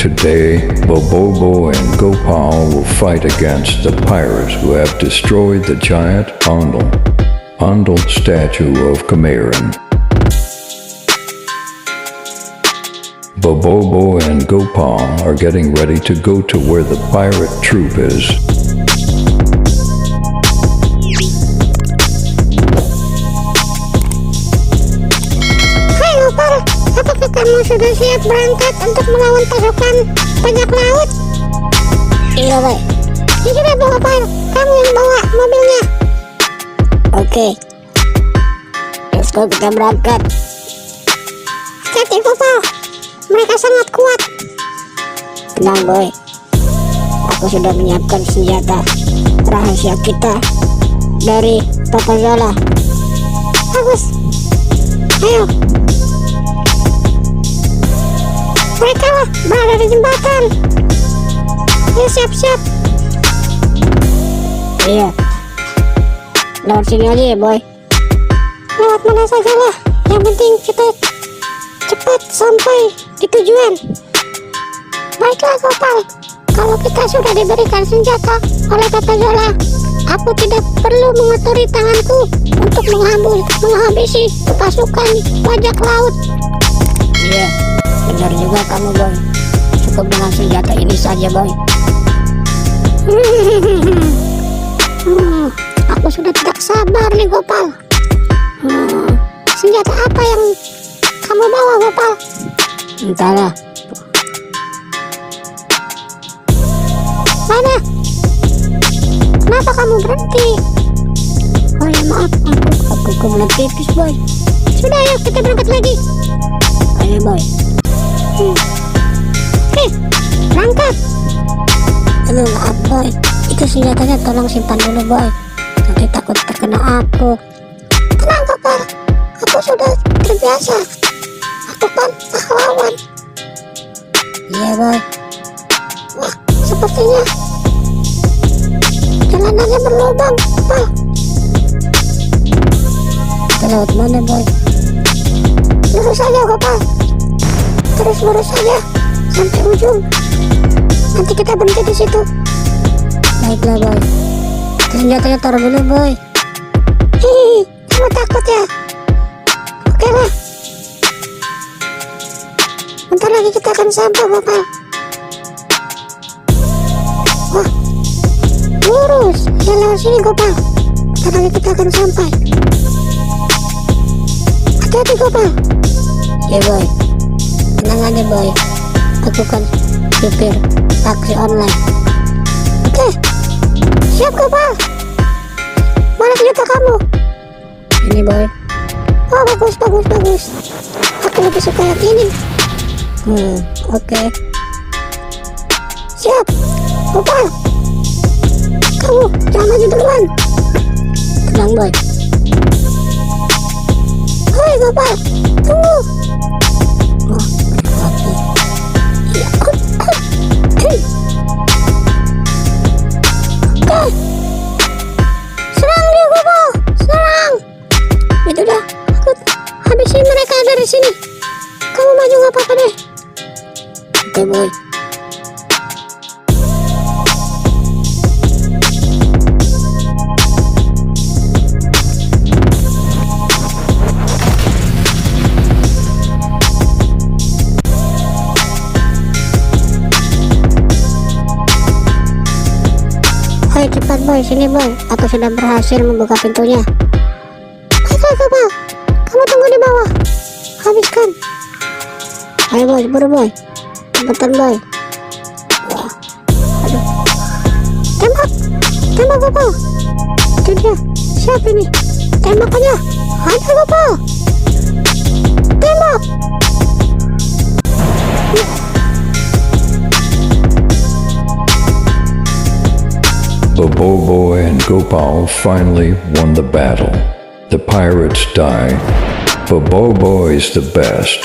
Today, Bobobo and Gopal will fight against the pirates who have destroyed the giant Ondal statue of Kumaran. Bobobo and Gopal are getting ready to go to where the pirate troop is. Hai Gopal, apakah kamu sudah siap berangkat untuk melawan pasukan bajak laut? Iya, Boy. Ya sudah Gopal, kamu yang bawa mobilnya. Oke. Let's go, kita berangkat. Hati-hati Gopal, mereka sangat kuat. Tenang, Boy. Aku sudah menyiapkan senjata rahasia kita dari Papa Zola. Bagus. Ayo. Mereka lah berada di jembatan. Ya siap-siap. Iya. Lewat sini aja ya, Boy. Lewat mana saja lah. Yang penting kita cepat sampai di tujuan. Baiklah Gopal, kalau kita sudah diberikan senjata oleh Papa Zola, aku tidak perlu mengotori tanganku untuk menghabisi pasukan bajak laut. Iya, benar juga kamu, Boy. Cukup dengan senjata ini saja, Boy. Aku sudah tidak sabar nih Gopal. Senjata apa yang kamu bawa Gopal? Entahlah. Mana? Kenapa kamu berhenti? Oh ya maaf, aku kebelet pipis, Boy. Sudah ayo kita berangkat lagi. Ayo, Boy. Oke, berangkat. Aduh, maaf, Boy. Itu senjatanya tolong simpan dulu, Boy. Nanti takut terkena aku. Tenang Gopal, aku sudah terbiasa. Aku kan pahlawan. Iya, Boy. Wah, sepertinya jalanannya berlubang Gopal. Kita lewat mana, Boy? Lurus saja Gopal. Terus lurus saja sampai ujung. Nanti kita berhenti di situ. Baiklah, Boy. Senjatanya taruh dulu, Boy. Hihi, kamu takut ya? Oke lah. Bentar lagi kita akan sampai Gopal. Wah, lurus. Ya lewat sini Gopal. Bentar lagi kita akan sampai. Hati-hati Gopal. Iya, Boy. Tenang aja, Boy. Aku kan supir taksi online. Oke, siap Gopal. Mana senjata kamu? Ini, Boy. Oh bagus. Aku lebih suka yang ini. Oke. Siap, Gopal. Kamu jangan maju duluan. Tenang, Boy. Hei Gopal, tunggu. Oh, hati. Ya, Oke. Serang dia Gopal, serang. Itu dah, aku habisi mereka dari sini. Kamu maju nggak apa-apa deh. Oke, Boy. Ayo cepat Boy, sini Boy. Aku sudah berhasil membuka pintunya. Baiklah Gopal, kamu tunggu di bawah. Habiskan. Ayo, Boy, buru, Boy. Cepetan, Boy. Wah, aduh. Tembak Gopal. Itu dia. Siapa ini? Tembak aja. Ada Gopal. Tembak. Bobobo and Gopal finally won the battle. The pirates die. Bobobo is the best.